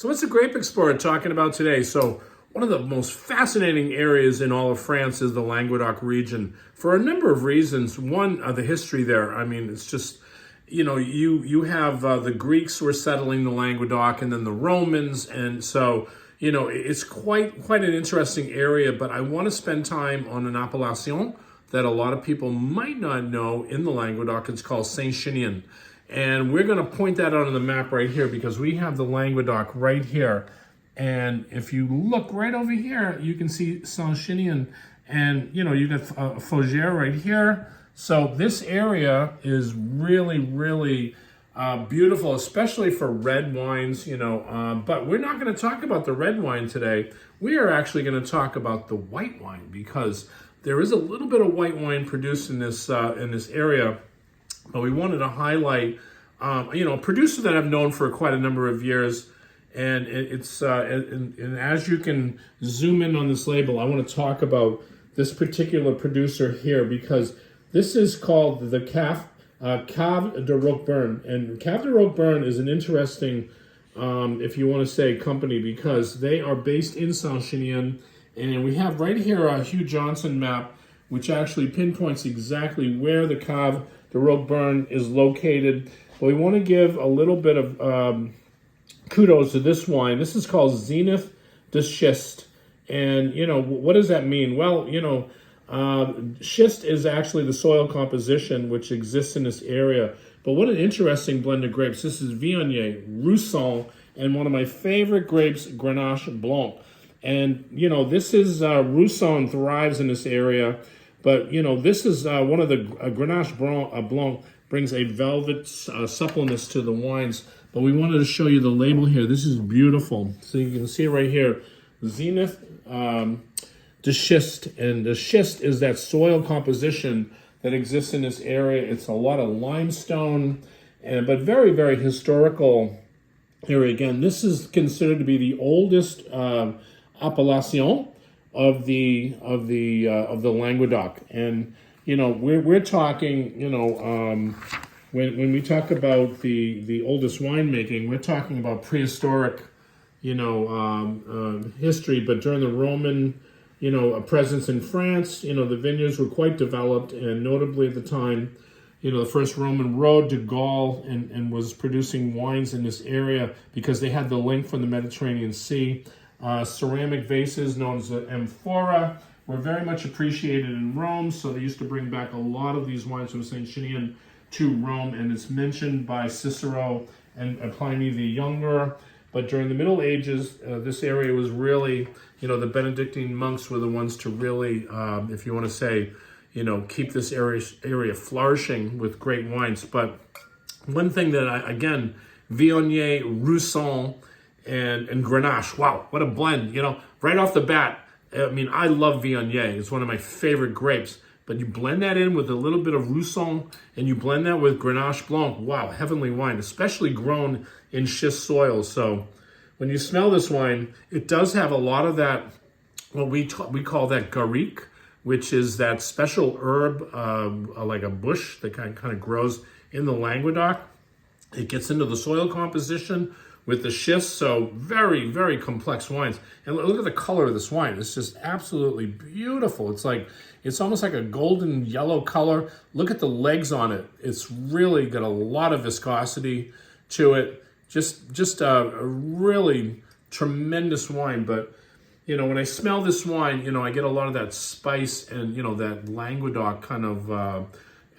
So what's the Grape Explorer talking about today? So one of the most fascinating areas in all of France is the Languedoc region for a number of reasons. One, the history there. I mean, it's just, you have the Greeks who were settling the Languedoc and then the Romans. And so, it's quite an interesting area, but I want to spend time on an appellation that a lot of people might not know in the Languedoc. It's called Saint-Chinian. And we're going to point that out on the map right here because we have the Languedoc right here. And if you look right over here, you can see Saint-Chinian and, you got Fougères right here. So this area is really, really beautiful, especially for red wines, but we're not going to talk about the red wine today. We are actually going to talk about the white wine because there is a little bit of white wine produced in this area. But we wanted to highlight, a producer that I've known for quite a number of years. And and as you can zoom in on this label, I want to talk about this particular producer here because this is called the Cave de Roquebrune. And Cave de Roquebrune is an interesting, if you want to say, company because they are based in Saint-Chinian. And we have right here a Hugh Johnson map, which actually pinpoints exactly where the Cave de Roquebrune is located. But we want to give a little bit of kudos to this wine. This is called Zenith de Schist. And, what does that mean? Well, schist is actually the soil composition which exists in this area. But what an interesting blend of grapes. This is Viognier, Rousanne, and one of my favorite grapes, Grenache Blanc. And, this is Rousanne thrives in this area. But, this is one of the Grenache Blanc brings a velvet suppleness to the wines. But we wanted to show you the label here. This is beautiful. So you can see right here, Zenith de Schist. And the schist is that soil composition that exists in this area. It's a lot of limestone, but very, very historical area. Again, this is considered to be the oldest appellation of the Languedoc, and we're talking when we talk about the oldest winemaking, we're talking about prehistoric history, but during the Roman presence in France, the vineyards were quite developed, and notably at the time, the first Roman road to Gaul and was producing wines in this area because they had the link from the Mediterranean Sea. Ceramic vases known as the amphora were very much appreciated in Rome, so they used to bring back a lot of these wines from Saint-Chinian to Rome, and it's mentioned by Cicero and Pliny the Younger. But during the Middle Ages, this area was really, the Benedictine monks were the ones to really, if you want to say, keep this area flourishing with great wines. But one thing that again, Viognier, Rousanne, and Grenache. Wow, what a blend. Right off the bat, I love Viognier. It's one of my favorite grapes. But you blend that in with a little bit of Rousanne, and you blend that with Grenache Blanc. Wow, heavenly wine, especially grown in schist soil. So when you smell this wine, it does have a lot of that, what we call that garrique, which is that special herb, like a bush that kind of grows in the Languedoc. It gets into the soil composition with the schist, so very, very complex wines. And look at the color of this wine. It's just absolutely beautiful. It's almost like a golden yellow color. Look at the legs on it. It's really got a lot of viscosity to it. Just a really tremendous wine. But, when I smell this wine, I get a lot of that spice and, that Languedoc kind of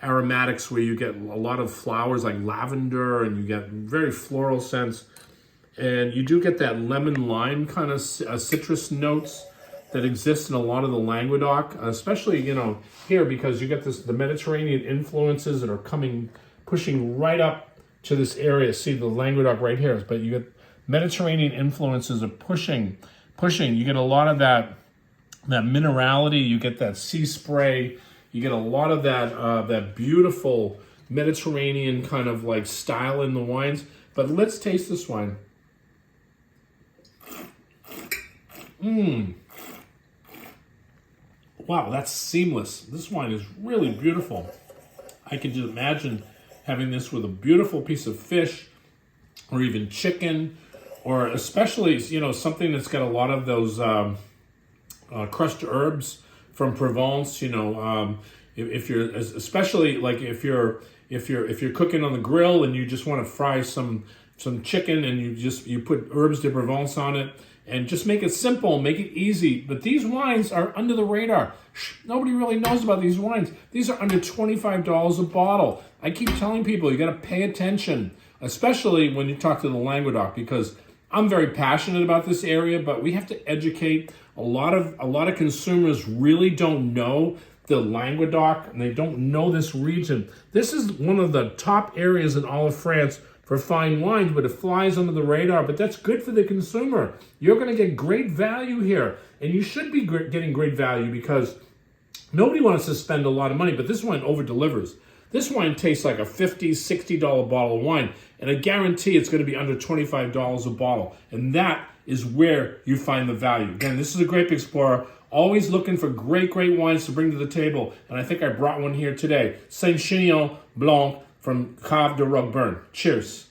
aromatics where you get a lot of flowers like lavender and you get very floral scents. And you do get that lemon lime kind of citrus notes that exist in a lot of the Languedoc, especially, here because you get the Mediterranean influences that are pushing right up to this area. See the Languedoc right here, but you get Mediterranean influences are pushing. You get a lot of that minerality, you get that sea spray, you get a lot of that beautiful Mediterranean kind of like style in the wines. But let's taste this wine. Wow, that's seamless. This wine is really beautiful. I can just imagine having this with a beautiful piece of fish or even chicken or especially, something that's got a lot of those crushed herbs from Provence. If you're, especially like if you're cooking on the grill and you just want to fry some chicken, and you put herbs de Provence on it, and just make it simple, make it easy. But these wines are under the radar. Nobody really knows about these wines. These are under $25 a bottle. I keep telling people, you got to pay attention, especially when you talk to the Languedoc, because I'm very passionate about this area, but we have to educate. A lot of consumers really don't know the Languedoc, and they don't know this region. This is one of the top areas in all of France for fine wines, but it flies under the radar. But that's good for the consumer. You're going to get great value here, and you should be getting great value, because nobody wants to spend a lot of money, but this wine over-delivers. This wine tastes like a $50, $60 bottle of wine, and I guarantee it's going to be under $25 a bottle, and that is where you find the value. Again, this is a Grape Explorer, always looking for great wines to bring to the table, and I think I brought one here today. Saint Chinian Blanc from Cave de Roquebrune. Cheers.